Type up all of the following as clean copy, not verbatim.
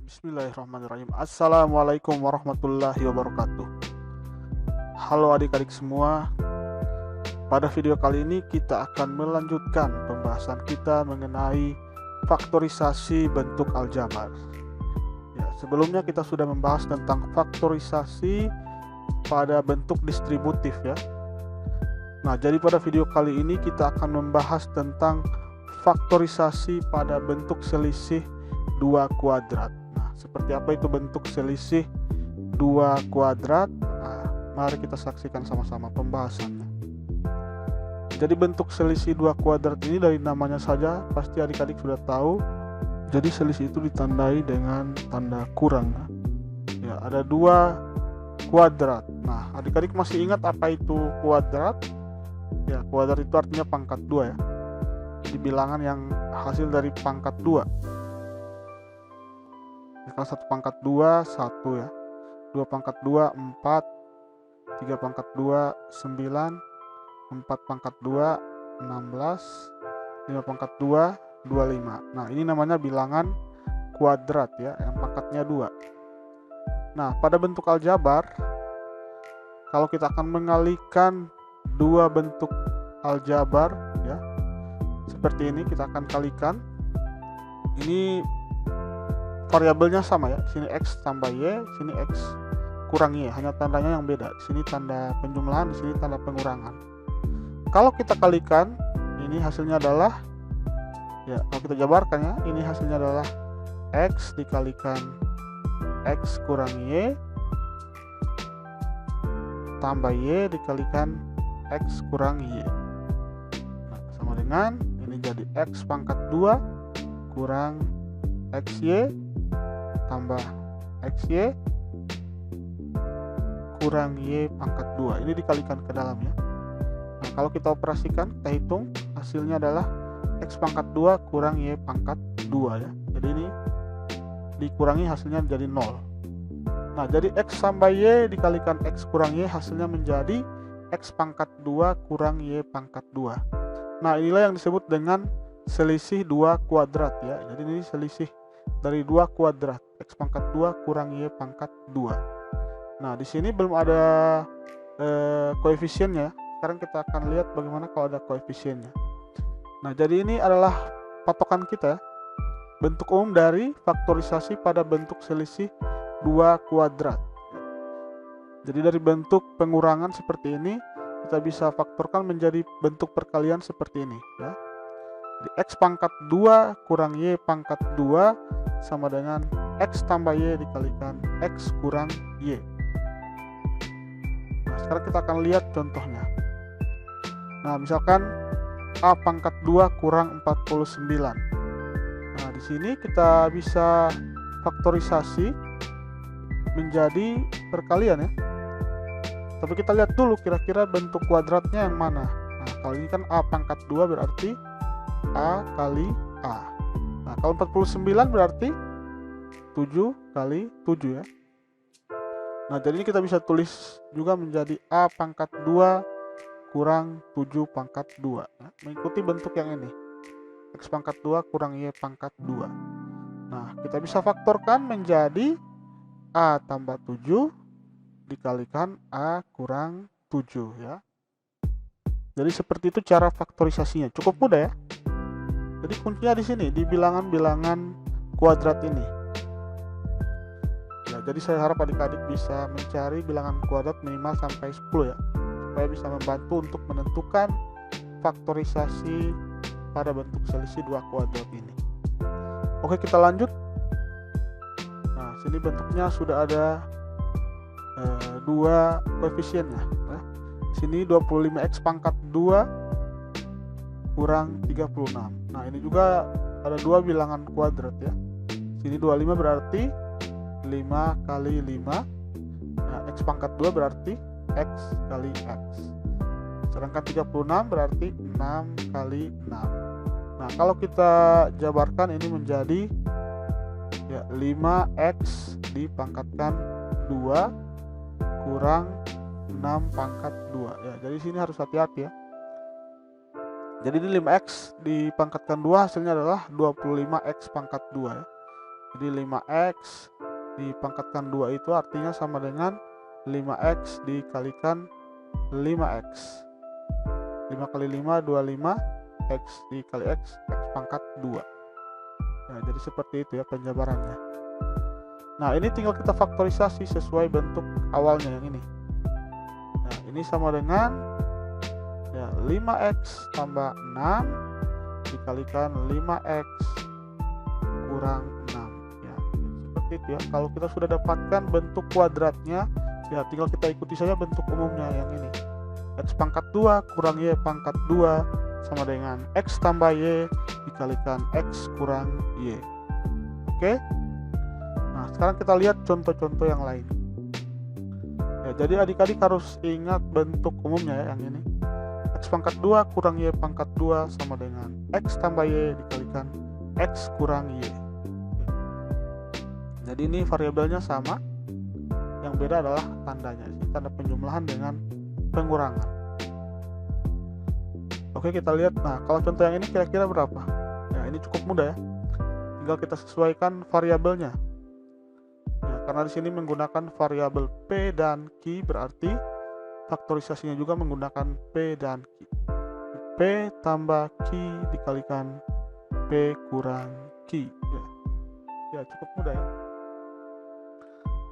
Bismillahirrahmanirrahim. Assalamualaikum warahmatullahi wabarakatuh. Halo adik-adik semua. Pada video kali ini kita akan melanjutkan pembahasan kita mengenai faktorisasi bentuk aljabar. Ya, sebelumnya kita sudah membahas tentang faktorisasi pada bentuk distributif ya. Nah, jadi pada video kali ini kita akan membahas tentang faktorisasi pada bentuk selisih 2 kuadrat. Nah, seperti apa itu bentuk selisih 2 kuadrat? Nah, mari kita saksikan sama-sama pembahasannya. Jadi bentuk selisih 2 kuadrat ini dari namanya saja pasti adik-adik sudah tahu. Jadi selisih itu ditandai dengan tanda kurang. Ya, ada 2 kuadrat. Nah, adik-adik masih ingat apa itu kuadrat? Ya, kuadrat itu artinya pangkat 2 ya. Jadi bilangan yang hasil dari pangkat 2. Kalau 1 pangkat 2 1 ya, 2 pangkat 2 4, 3 pangkat 2 9, 4 pangkat 2 16, 5 pangkat 2 25. Nah, ini namanya bilangan kuadrat ya, yang pangkatnya 2. Nah, pada bentuk aljabar, kalau kita akan mengalihkan 2 bentuk aljabar ya, seperti ini kita akan kalikan. Ini variabelnya sama ya, sini x tambah y, sini x kurang y, hanya tandanya yang beda. Sini tanda penjumlahan, di sini tanda pengurangan. Kalau kita kalikan, ini hasilnya adalah ya, kalau kita jabarkan ya, ini hasilnya adalah x dikalikan x kurang y tambah y dikalikan x kurang y. Nah, sama dengan ini jadi x pangkat 2 kurang xy tambah xy kurang y pangkat 2. Ini dikalikan ke dalam ya. Nah, kalau kita operasikan, kita hitung, hasilnya adalah x pangkat 2 kurang y pangkat 2 ya. Jadi ini dikurangi, hasilnya menjadi 0. Nah, jadi x tambah y dikalikan x kurang y, hasilnya menjadi x pangkat 2 kurang y pangkat 2. Nah, inilah yang disebut dengan selisih 2 kuadrat ya. Jadi ini selisih dari 2 kuadrat, x pangkat 2 kurang y pangkat 2. Nah, di sini belum ada koefisiennya. Sekarang kita akan lihat bagaimana kalau ada koefisiennya. Nah, jadi ini adalah patokan kita, bentuk umum dari faktorisasi pada bentuk selisih 2 kuadrat. Jadi dari bentuk pengurangan seperti ini, kita bisa faktorkan menjadi bentuk perkalian seperti ini ya. Di x pangkat 2 kurang y pangkat 2 sama dengan x tambah y dikalikan x kurang y. Nah, sekarang kita akan lihat contohnya. Nah, misalkan a pangkat 2 kurang 49. Nah, di sini kita bisa faktorisasi menjadi perkalian ya. Tapi kita lihat dulu kira-kira bentuk kuadratnya yang mana. Nah, kalau ini kan a pangkat 2 berarti a kali a. Nah, kalau 49 berarti 7 kali 7 ya. Nah, jadi ini kita bisa tulis juga menjadi a pangkat 2 kurang 7 pangkat 2 ya, mengikuti bentuk yang ini, x pangkat 2 kurang y pangkat 2. Nah, kita bisa faktorkan menjadi a tambah 7 dikalikan a kurang 7 ya. Jadi seperti itu cara faktorisasinya, cukup mudah ya. Jadi kuncinya di sini, di bilangan-bilangan kuadrat ini. Ya, jadi saya harap adik-adik bisa mencari bilangan kuadrat minimal sampai 10 ya, supaya bisa membantu untuk menentukan faktorisasi pada bentuk selisih 2 kuadrat ini. Oke, kita lanjut. Nah, sini bentuknya sudah ada 2 koefisiennya ya. Sini 25x pangkat 2 kurang 36. Nah, ini juga ada 2 bilangan kuadrat ya. Sini 25 berarti 5 kali 5. Nah, x pangkat 2 berarti x kali x. Sedangkan 36 berarti 6 kali 6. Nah, kalau kita jabarkan ini menjadi ya 5x dipangkatkan 2 kurang 6 pangkat 2 ya. Jadi sini harus hati-hati ya. Jadi ini 5x dipangkatkan 2 hasilnya adalah 25x pangkat 2 ya. Jadi 5x dipangkatkan 2 itu artinya sama dengan 5x dikalikan 5x. 5 kali 5 25, x dikali x pangkat 2. Nah, jadi seperti itu ya penjabarannya. Nah, ini tinggal kita faktorisasi sesuai bentuk awalnya yang ini. Nah, ini sama dengan ya 5x tambah 6 dikalikan 5x kurang 6 ya. Seperti itu ya. Kalau kita sudah dapatkan bentuk kuadratnya, ya tinggal kita ikuti saja bentuk umumnya yang ini. X pangkat 2 kurang Y pangkat 2 sama dengan X tambah Y dikalikan X kurang Y. Oke. Nah, sekarang kita lihat contoh-contoh yang lain. Ya, jadi adik-adik harus ingat bentuk umumnya ya, yang ini. X pangkat 2 kurang Y pangkat 2 sama dengan X tambah Y dikalikan X kurang Y. Jadi ini variabelnya sama. Yang beda adalah tandanya. Ini tanda penjumlahan dengan pengurangan. Oke, kita lihat. Nah, kalau contoh yang ini kira-kira berapa? Ya, ini cukup mudah ya. Tinggal kita sesuaikan variabelnya. Ya, karena di sini menggunakan variabel P dan Q, berarti faktorisasinya juga menggunakan P dan Q. P tambah Q dikalikan P kurang Q. Ya, cukup mudah ya.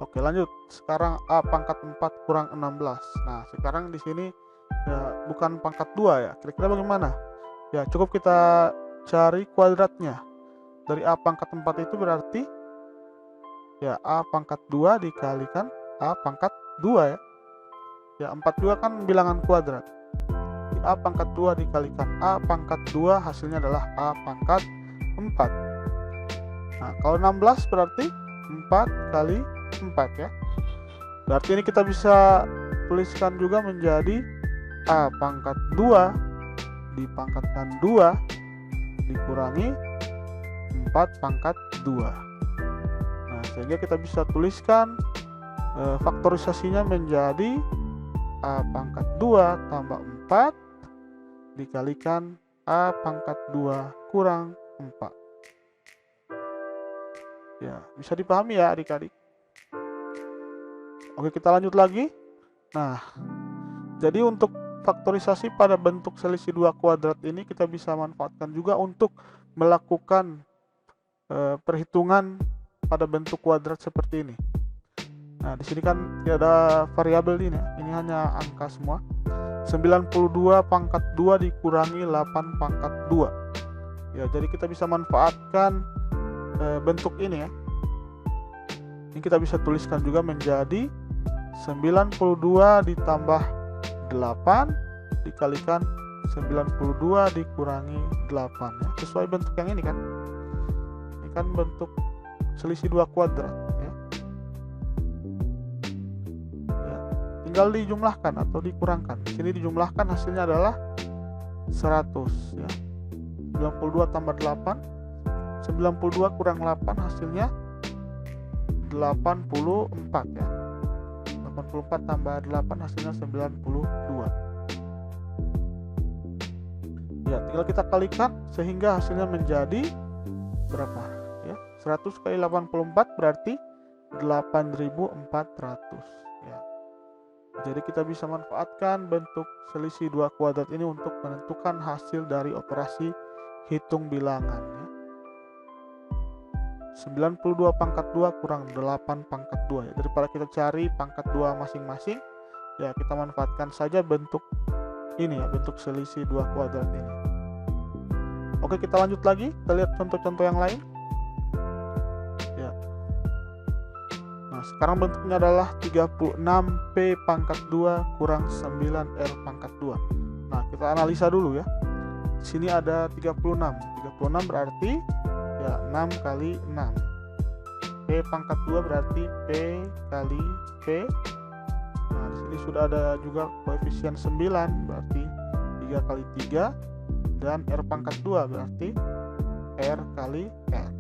Oke, lanjut. Sekarang A pangkat 4 kurang 16. Nah, sekarang di sini ya bukan pangkat 2 ya. Kira-kira bagaimana? Ya, cukup kita cari kuadratnya. Dari A pangkat 4 itu berarti ya A pangkat 2 dikalikan A pangkat 2 ya. Ya, 4 juga kan bilangan kuadrat. A pangkat 2 dikalikan A pangkat 2 hasilnya adalah A pangkat 4. Nah, kalau 16 berarti 4 kali 4 ya. Berarti ini kita bisa tuliskan juga menjadi A pangkat 2 dipangkatkan 2 dikurangi 4 pangkat 2. Nah, sehingga kita bisa tuliskan faktorisasinya menjadi A pangkat 2 tambah 4 dikalikan A pangkat 2 kurang 4. Ya, bisa dipahami ya adik-adik. Oke, kita lanjut lagi. Nah, jadi untuk faktorisasi pada bentuk selisih 2 kuadrat ini kita bisa manfaatkan juga untuk melakukan perhitungan pada bentuk kuadrat seperti ini. Nah, di sini kan tidak ada variabel ini ya. Ini hanya angka semua. 92 pangkat 2 dikurangi 8 pangkat 2. Ya, jadi kita bisa manfaatkan bentuk ini ya. Ini kita bisa tuliskan juga menjadi 92 ditambah 8 dikalikan 92 dikurangi 8 ya. Sesuai bentuk yang ini kan. Ini kan bentuk selisih 2 kuadrat ya. Ya, tinggal dijumlahkan atau dikurangkan. Di sini dijumlahkan hasilnya adalah 100 ya. 92 tambah 8, 92 kurang 8 hasilnya 84 ya. 84 tambah 8 hasilnya 92. Ya, tinggal kita kalikan sehingga hasilnya menjadi berapa ya? 100 kali 84 berarti 8400 ya. Jadi kita bisa manfaatkan bentuk selisih 2 kuadrat ini untuk menentukan hasil dari operasi hitung bilangan ya. 92 pangkat 2 kurang 8 pangkat 2 ya. Daripada kita cari pangkat 2 masing-masing, ya kita manfaatkan saja bentuk ini ya, bentuk selisih 2 kuadrat ini. Oke, kita lanjut lagi. Kita lihat contoh-contoh yang lain. Ya. Nah, sekarang bentuknya adalah 36P pangkat 2 kurang 9R pangkat 2. Nah, kita analisa dulu ya. Di sini ada 36. 36 berarti ya 6 kali 6. P pangkat 2 berarti P kali P. Nah, di sini sudah ada juga koefisien 9 berarti 3 kali 3 dan R pangkat 2 berarti R kali R.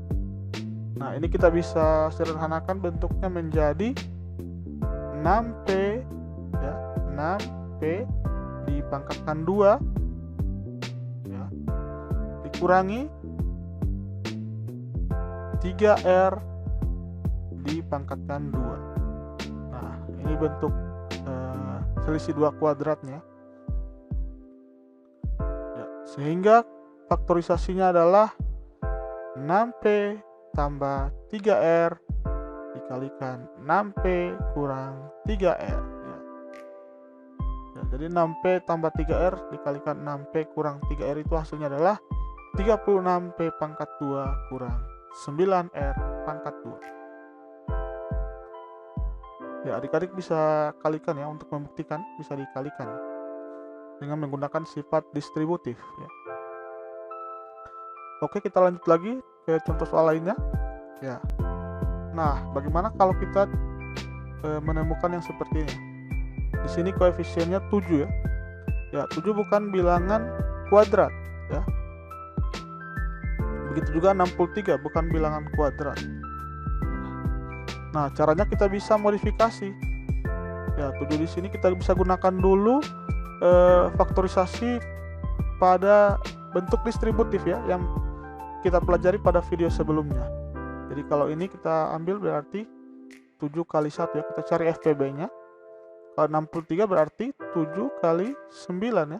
Nah, ini kita bisa sederhanakan bentuknya menjadi 6P ya, 6P dipangkatkan 2 ya, dikurangi 3R dipangkatkan 2. Nah, ini bentuk selisih 2 kuadratnya. Ya, sehingga faktorisasinya adalah 6P tambah 3R dikalikan 6P kurang 3R. Ya, jadi 6P tambah 3R dikalikan 6P kurang 3R itu hasilnya adalah 36P pangkat 2 kurang 9R pangkat 2. Ya, adik-adik bisa kalikan ya, untuk membuktikan bisa dikalikan dengan menggunakan sifat distributif ya. Oke, kita lanjut lagi ke contoh soal lainnya ya. Nah, bagaimana kalau kita menemukan yang seperti ini? Di sini koefisiennya 7 ya. Ya, 7 bukan bilangan kuadrat ya. Begitu juga 63 bukan bilangan kuadrat. Nah, caranya kita bisa modifikasi. Ya, 7 di sini kita bisa gunakan dulu faktorisasi pada bentuk distributif ya, yang kita pelajari pada video sebelumnya. Jadi kalau ini kita ambil berarti 7 kali 1 ya, kita cari FPB-nya. Kalau 63 berarti 7 kali 9 ya.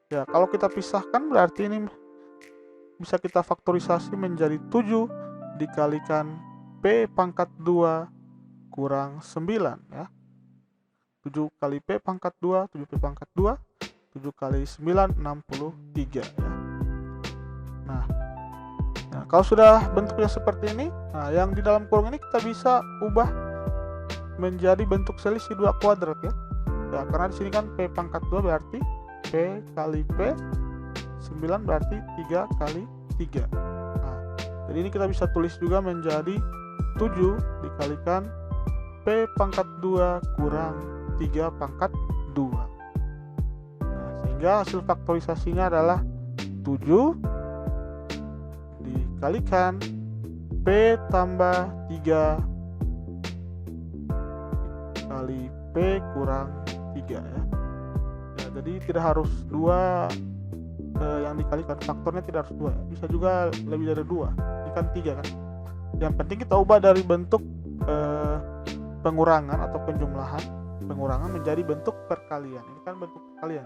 Ya, kalau kita pisahkan berarti ini bisa kita faktorisasi menjadi 7 dikalikan P pangkat 2 kurang 9 ya. 7 kali P pangkat 2, 7P pangkat 2, 7 kali 9, 63 ya. Nah, kalau sudah bentuknya seperti ini, nah yang di dalam kurung ini kita bisa ubah menjadi bentuk selisih 2 kuadrat ya. Ya, karena di sini kan P pangkat 2 berarti P kali P, 9 berarti 3 kali 3. Nah, jadi ini kita bisa tulis juga menjadi 7 dikalikan P pangkat 2 kurang 3 pangkat 2. Nah, sehingga hasil faktorisasinya adalah 7 dikalikan P tambah 3 kali P kurang 3 ya. Ya, jadi tidak harus 2 yang dikalikan, faktornya tidak harus 2 ya. Bisa juga lebih dari 2, ini kan 3 kan. Yang penting kita ubah dari bentuk pengurangan atau pengurangan menjadi bentuk perkalian. Ini kan bentuk perkalian.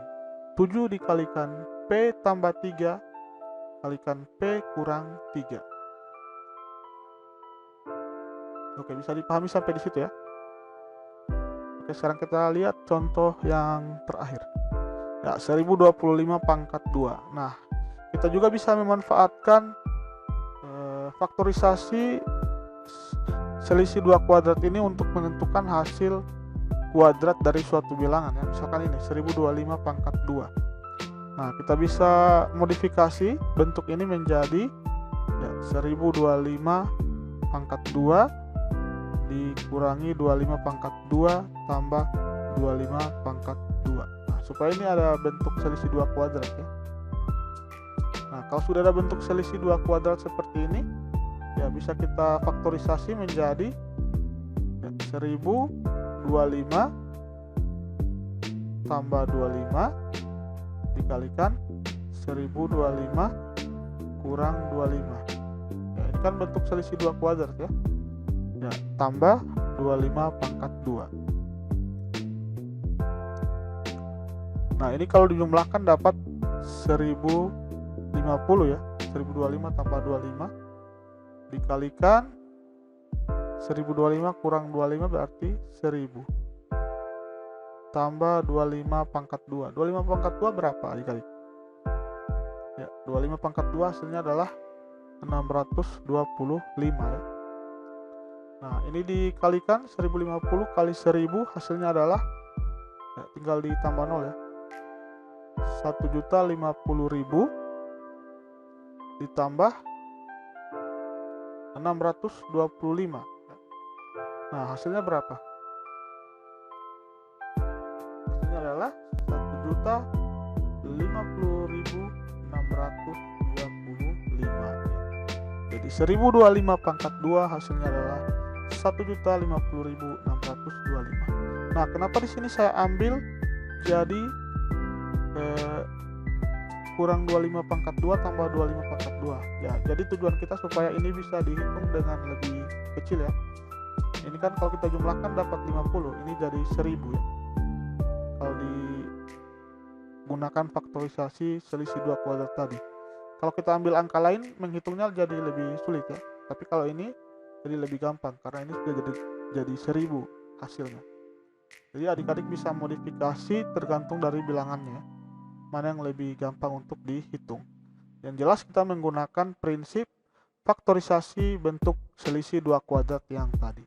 7 dikalikan P tambah 3 kalikan P kurang 3. Oke, bisa dipahami sampai di situ ya. Oke, sekarang kita lihat contoh yang terakhir. Ya, 1025 pangkat 2. Nah, kita juga bisa memanfaatkan faktorisasi selisih 2 kuadrat ini untuk menentukan hasil kuadrat dari suatu bilangan ya. Misalkan ini 1025 pangkat 2. Nah, kita bisa modifikasi bentuk ini menjadi ya, 1025 pangkat 2 dikurangi 25 pangkat 2 tambah 25 pangkat 2. Nah, supaya ini ada bentuk selisih 2 kuadrat ya. Nah, kalau sudah ada bentuk selisih 2 kuadrat seperti ini, ya bisa kita faktorisasi menjadi ya, 1025 tambah 25 dikalikan 1025 kurang 25. Ya, ini kan bentuk selisih 2 kuadrat ya. Ya, tambah 25 pangkat 2. Nah, ini kalau dijumlahkan dapat 1050 ya. 1025 tambah 25 dikalikan 1025 kurang 25 berarti 1000 tambah 25 pangkat 2. 25 pangkat 2 berapa dikali? Ya, 25 pangkat 2 hasilnya adalah 625 ya. Nah, ini dikalikan 1050 kali 1000 hasilnya adalah ya, tinggal ditambah 0 ya. 1.050.000 ditambah 625. Nah, hasilnya berapa? Hasilnya adalah 1.050.625. Jadi 1025 pangkat 2 hasilnya adalah 1.050.625. Nah, kenapa di sini saya ambil jadi kurang 25 pangkat 2 tambah 25 pangkat 2. Ya, jadi tujuan kita supaya ini bisa dihitung dengan lebih kecil ya. Ini kan kalau kita jumlahkan dapat 50, ini jadi 1000 ya. Kalau digunakan faktorisasi selisih 2 kuadrat tadi. Kalau kita ambil angka lain, menghitungnya jadi lebih sulit ya. Tapi kalau ini jadi lebih gampang karena ini sudah jadi 1000 hasilnya. Jadi adik-adik bisa modifikasi tergantung dari bilangannya, mana yang lebih gampang untuk dihitung. Yang jelas kita menggunakan prinsip faktorisasi bentuk selisih 2 kuadrat yang tadi.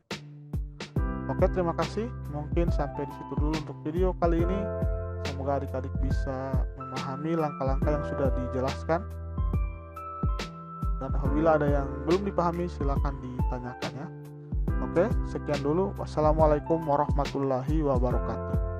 Oke, terima kasih. Mungkin sampai di situ dulu untuk video kali ini. Semoga adik-adik bisa memahami langkah-langkah yang sudah dijelaskan. Dan apabila ada yang belum dipahami, silakan ditanyakan ya. Oke, sekian dulu. Wassalamualaikum warahmatullahi wabarakatuh.